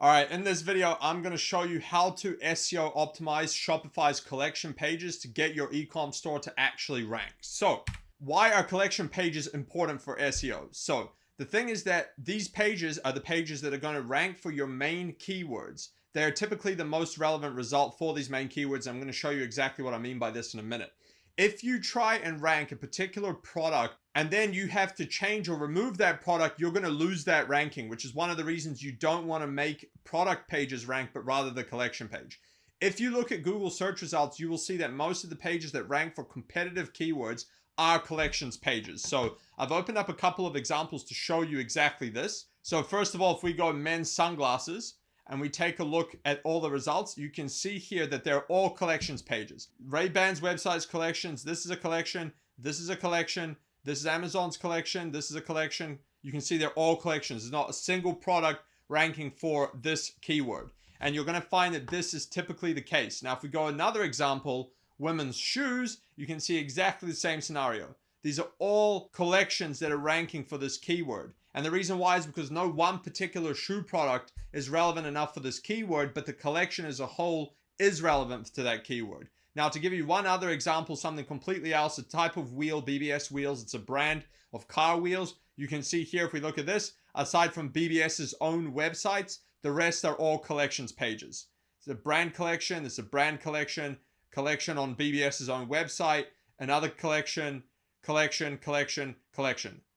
All right, in this video, I'm going to show you how to SEO optimize Shopify's collection pages to get your e-com store to actually rank. So, why are collection pages important for SEO? So, the thing is that these pages are the pages that are going to rank for your main keywords. They're typically the most relevant result for these main keywords. I'm going to show you exactly what I mean by this in a minute. If you try and rank a particular product and then you have to change or remove that product, you're going to lose that ranking, which is one of the reasons you don't want to make product pages rank, but rather the collection page. If you look at Google search results, you will see that most of the pages that rank for competitive keywords are collections pages. So I've opened up a couple of examples to show you exactly this. So first of all, if we go men's sunglasses, and we take a look at all the results, you can see here that they're all collections pages. Ray-Ban's website's collections, this is a collection, this is a collection, this is Amazon's collection, this is a collection. You can see they're all collections. There's not a single product ranking for this keyword. And you're going to find that this is typically the case. Now, if we go another example, women's shoes, you can see exactly the same scenario. These are all collections that are ranking for this keyword. And the reason why is because no one particular shoe product is relevant enough for this keyword, but the collection as a whole is relevant to that keyword. Now, to give you one other example, something completely else, a type of wheel, BBS wheels, it's a brand of car wheels. You can see here, if we look at this, aside from BBS's own websites, the rest are all collections pages. It's a brand collection, it's a brand collection, collection on BBS's own website, another collection,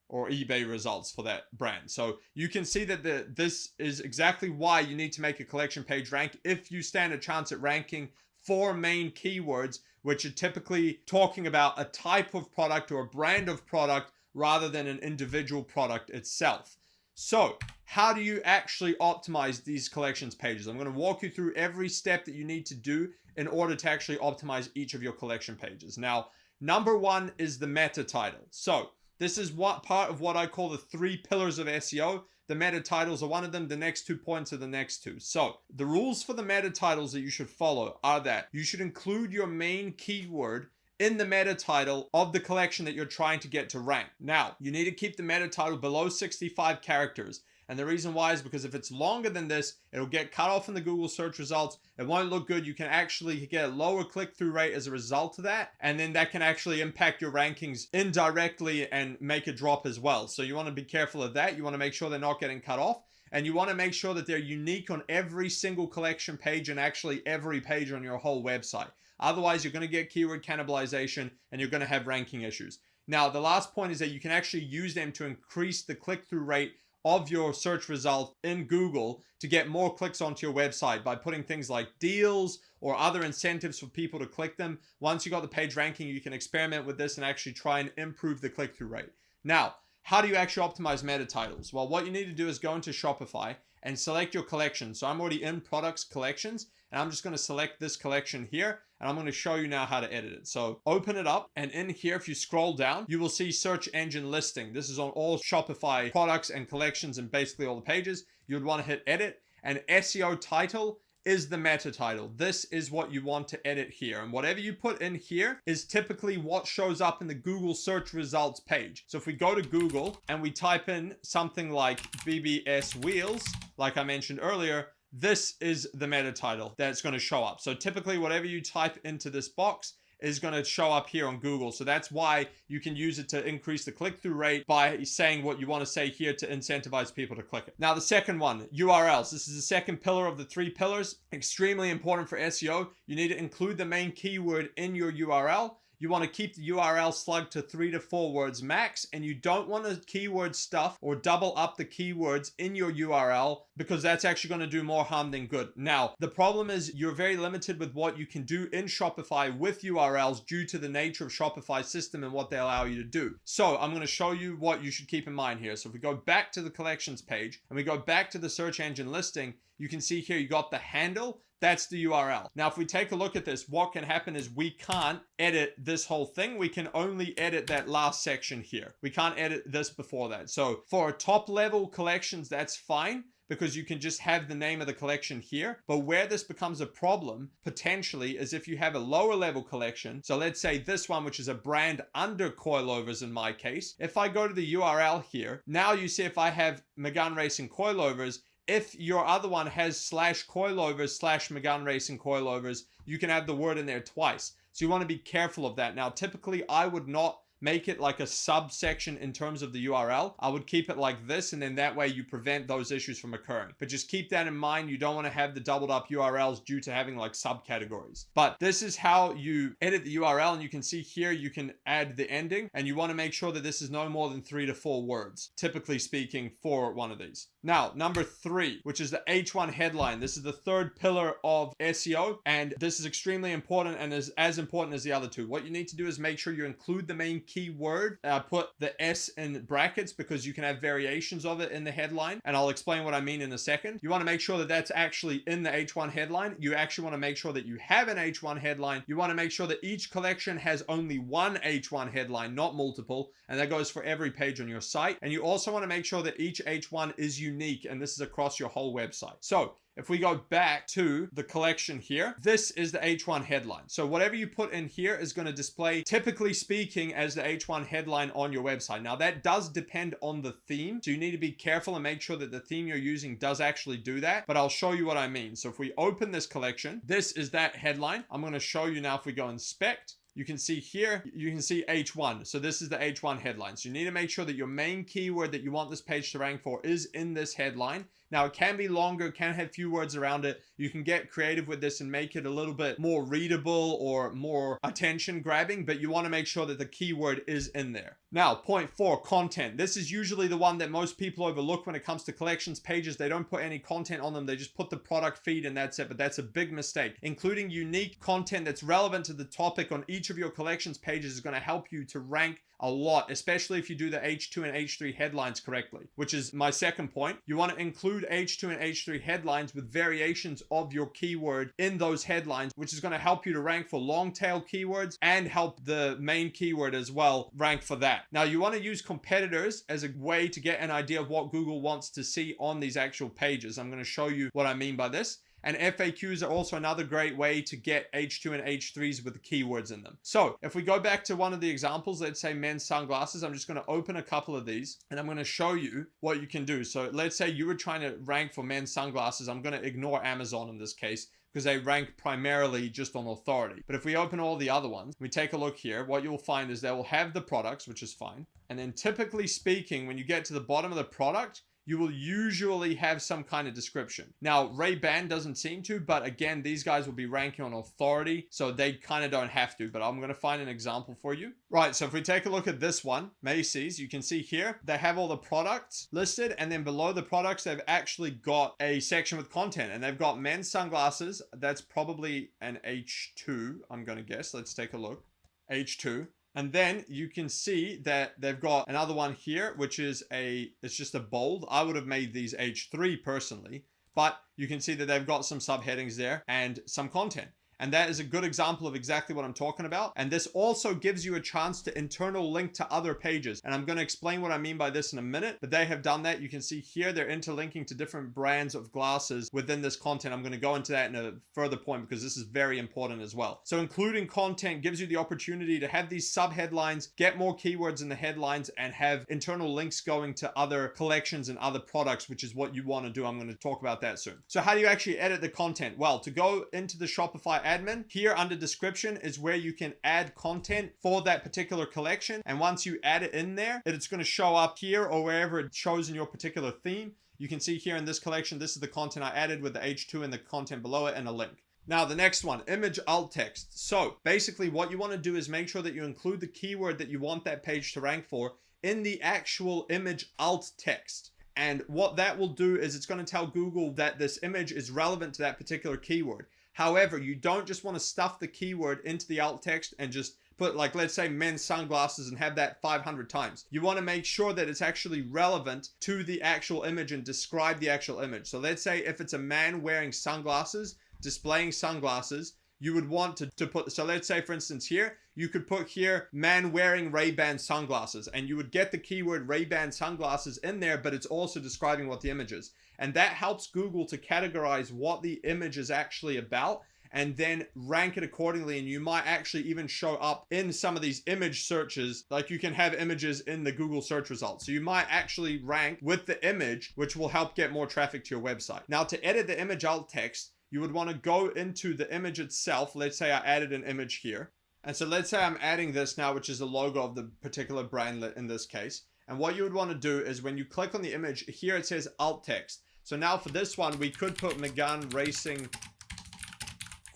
or eBay results for that brand. So you can see that this is exactly why you need to make a collection page rank if you stand a chance at ranking for main keywords, which are typically talking about a type of product or a brand of product rather than an individual product itself. So how do you actually optimize these collections pages? I'm going to walk you through every step that you need to do in order to actually optimize each of your collection pages. Now, number one is the meta title. So this is what part of what I call the 3 pillars of SEO. The meta titles are one of them. The next 2 points are the next 2. So the rules for the meta titles that you should follow are that you should include your main keyword in the meta title of the collection that you're trying to get to rank. Now, you need to keep the meta title below 65 characters. And the reason why is because if it's longer than this, it'll get cut off in the Google search results. It won't look good. You can actually get a lower click-through rate as a result of that. And then that can actually impact your rankings indirectly and make a drop as well. So you want to be careful of that. You want to make sure they're not getting cut off. And you want to make sure that they're unique on every single collection page and actually every page on your whole website. Otherwise, you're going to get keyword cannibalization and you're going to have ranking issues. Now, the last point is that you can actually use them to increase the click-through rate of your search result in Google to get more clicks onto your website by putting things like deals or other incentives for people to click them. Once you got the page ranking, you can experiment with this and actually try and improve the click-through rate. Now, how do you actually optimize meta titles? Well, what you need to do is go into Shopify and select your collection. So I'm already in products collections and I'm just going to select this collection here and I'm going to show you now how to edit it. So open it up and in here, if you scroll down, you will see search engine listing. This is on all Shopify products and collections and basically all the pages. You'd want to hit edit and SEO title is the meta title. This is what you want to edit here. And whatever you put in here is typically what shows up in the Google search results page. So if we go to Google and we type in something like BBS wheels, like I mentioned earlier, this is the meta title that's going to show up. So typically whatever you type into this box is going to show up here on Google. So that's why you can use it to increase the click-through rate by saying what you want to say here to incentivize people to click it. Now, the second one, URLs. This is the second pillar of the 3 pillars. Extremely important for SEO. You need to include the main keyword in your URL. You want to keep the URL slugged to 3 to 4 words max, and you don't want to keyword stuff or double up the keywords in your URL because that's actually going to do more harm than good. Now, the problem is you're very limited with what you can do in Shopify with URLs due to the nature of Shopify's system and what they allow you to do. So I'm going to show you what you should keep in mind here. So if we go back to the collections page and we go back to the search engine listing, you can see here you got the handle. That's the URL. Now, if we take a look at this, what can happen is we can't edit this whole thing. We can only edit that last section here. We can't edit this before that. So for top level collections, that's fine because you can just have the name of the collection here. But where this becomes a problem potentially is if you have a lower level collection. So let's say this one, which is a brand under coilovers in my case. If I go to the URL here, now you see if I have McGunn Racing coilovers, If your other one has slash coilovers slash McGunn Racing coilovers, you can have the word in there twice. So you want to be careful of that. Now, typically I would not make it like a subsection in terms of the URL. I would keep it like this, and then that way you prevent those issues from occurring. But just keep that in mind. You don't want to have the doubled up URLs due to having like subcategories. But this is how you edit the URL, and you can see here you can add the ending, and you want to make sure that this is no more than 3 to 4 words, typically speaking, for one of these. Now, number 3, which is the H1 headline. This is the third pillar of SEO, and this is extremely important and is as important as the other two. What you need to do is make sure you include the main keyword. Put the S in brackets because you can have variations of it in the headline, and I'll explain what I mean in a second. You want to make sure that that's actually in the H1 headline. You actually want to make sure that you have an H1 headline. You want to make sure that each collection has only one H1 headline, not multiple, and that goes for every page on your site. And you also want to make sure that each H1 is unique, and this is across your whole website. So if we go back to the collection here, this is the H1 headline. So whatever you put in here is going to display, typically speaking, as the H1 headline on your website. Now that does depend on the theme. So you need to be careful and make sure that the theme you're using does actually do that. But I'll show you what I mean. So if we open this collection, this is that headline. I'm going to show you now if we go inspect. You can see here, you can see H1. So this is the H1 headline. So you need to make sure that your main keyword that you want this page to rank for is in this headline. Now it can be longer, can have few words around it. You can get creative with this and make it a little bit more readable or more attention grabbing, but you want to make sure that the keyword is in there. Now, point 4, content. This is usually the one that most people overlook when it comes to collections pages. They don't put any content on them. They just put the product feed and that's it, but that's a big mistake. Including unique content that's relevant to the topic on each of your collections pages is going to help you to rank a lot, especially if you do the H2 and H3 headlines correctly, which is my second point. You want to include H2 and H3 headlines with variations of your keyword in those headlines, which is going to help you to rank for long tail keywords and help the main keyword as well rank for that. Now, you want to use competitors as a way to get an idea of what Google wants to see on these actual pages. I'm going to show you what I mean by this. And FAQs are also another great way to get H2 and H3s with the keywords in them. So if we go back to one of the examples, let's say men's sunglasses, I'm just going to open a couple of these and I'm going to show you what you can do. So let's say you were trying to rank for men's sunglasses. I'm going to ignore Amazon in this case, because they rank primarily just on authority. But if we open all the other ones, we take a look here, what you'll find is they will have the products, which is fine. And then typically speaking, when you get to the bottom of the product, you will usually have some kind of description. Now, Ray-Ban doesn't seem to, but again, these guys will be ranking on authority, so they kind of don't have to, but I'm going to find an example for you. Right, so if we take a look at this one, Macy's, you can see here, they have all the products listed, and then below the products, they've actually got a section with content, and they've got men's sunglasses. That's probably an H2, I'm going to guess. Let's take a look. H2. And then you can see that they've got another one here, which is it's just a bold. I would have made these H3 personally, but you can see that they've got some subheadings there and some content. And that is a good example of exactly what I'm talking about. And this also gives you a chance to internal link to other pages. And I'm going to explain what I mean by this in a minute, but they have done that. You can see here, they're interlinking to different brands of glasses within this content. I'm going to go into that in a further point because this is very important as well. So including content gives you the opportunity to have these sub headlines, get more keywords in the headlines, and have internal links going to other collections and other products, which is what you want to do. I'm going to talk about that soon. So how do you actually edit the content? Well, to go into the Shopify admin, here under description is where you can add content for that particular collection. And once you add it in there, it's going to show up here or wherever it shows in your particular theme. You can see here in this collection, this is the content I added with the H2 and the content below it and a link. Now, the next one, image alt text. So basically what you want to do is make sure that you include the keyword that you want that page to rank for in the actual image alt text. And what that will do is it's going to tell Google that this image is relevant to that particular keyword. However, you don't just want to stuff the keyword into the alt text and just put, like, let's say men's sunglasses and have that 500 times. You want to make sure that it's actually relevant to the actual image and describe the actual image. So let's say if it's a man wearing sunglasses, displaying sunglasses, you would want to put, so let's say for instance here, you could put here man wearing Ray-Ban sunglasses, and you would get the keyword Ray-Ban sunglasses in there, but it's also describing what the image is. And that helps Google to categorize what the image is actually about. and then rank it accordingly. And you might actually even show up in some of these image searches. Like you can have images in the Google search results. So you might actually rank with the image, which will help get more traffic to your website. Now, to edit the image alt text, you would want to go into the image itself. Let's say I added an image here. And so let's say I'm adding this now, which is the logo of the particular brand in this case. And what you would want to do is when you click on the image, here it says alt text. So now for this one, we could put Megane Racing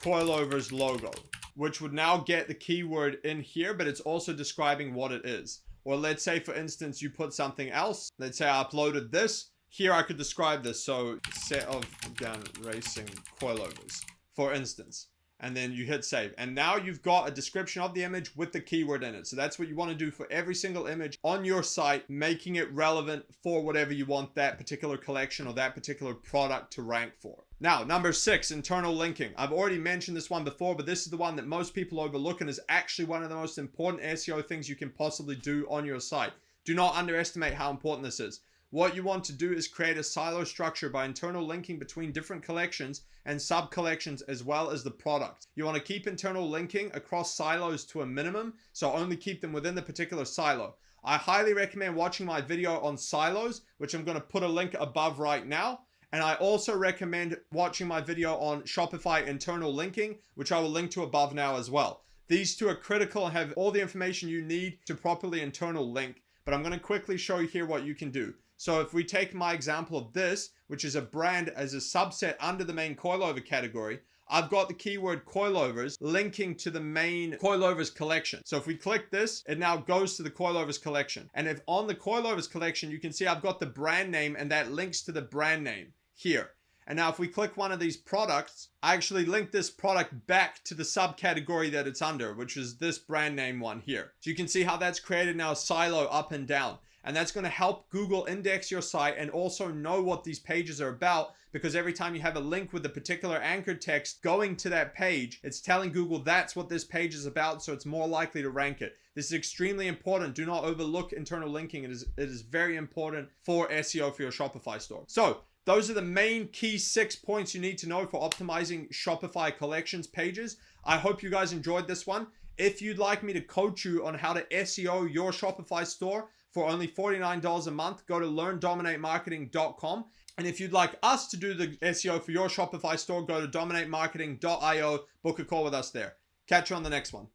Coilovers logo, which would now get the keyword in here, but it's also describing what it is. Or let's say, for instance, you put something else. Let's say I uploaded this. Here I could describe this. So set of Megane Racing Coilovers, for instance. And then you hit save. And now you've got a description of the image with the keyword in it. So that's what you want to do for every single image on your site, making it relevant for whatever you want that particular collection or that particular product to rank for. Now, number 6, internal linking. I've already mentioned this one before, but this is the one that most people overlook and is actually one of the most important SEO things you can possibly do on your site. Do not underestimate how important this is. What you want to do is create a silo structure by internal linking between different collections and sub-collections as well as the product. You want to keep internal linking across silos to a minimum, so only keep them within the particular silo. I highly recommend watching my video on silos, which I'm going to put a link above right now. And I also recommend watching my video on Shopify internal linking, which I will link to above now as well. These two are critical and have all the information you need to properly internal link, but I'm going to quickly show you here what you can do. So if we take my example of this, which is a brand as a subset under the main coilover category, I've got the keyword coilovers linking to the main coilovers collection. So if we click this, it now goes to the coilovers collection. And if on the coilovers collection, you can see I've got the brand name and that links to the brand name here. And now if we click one of these products, I actually link this product back to the subcategory that it's under, which is this brand name one here. So you can see how that's created now a silo up and down. And that's going to help Google index your site and also know what these pages are about, because every time you have a link with a particular anchor text going to that page, it's telling Google that's what this page is about, so it's more likely to rank it. This is extremely important. Do not overlook internal linking. It is very important for SEO for your Shopify store. So those are the main key 6 points you need to know for optimizing Shopify collections pages. I hope you guys enjoyed this one. If you'd like me to coach you on how to SEO your Shopify store for only $49 a month, go to learndominatemarketing.com. And if you'd like us to do the SEO for your Shopify store, go to dominatemarketing.io, book a call with us there. Catch you on the next one.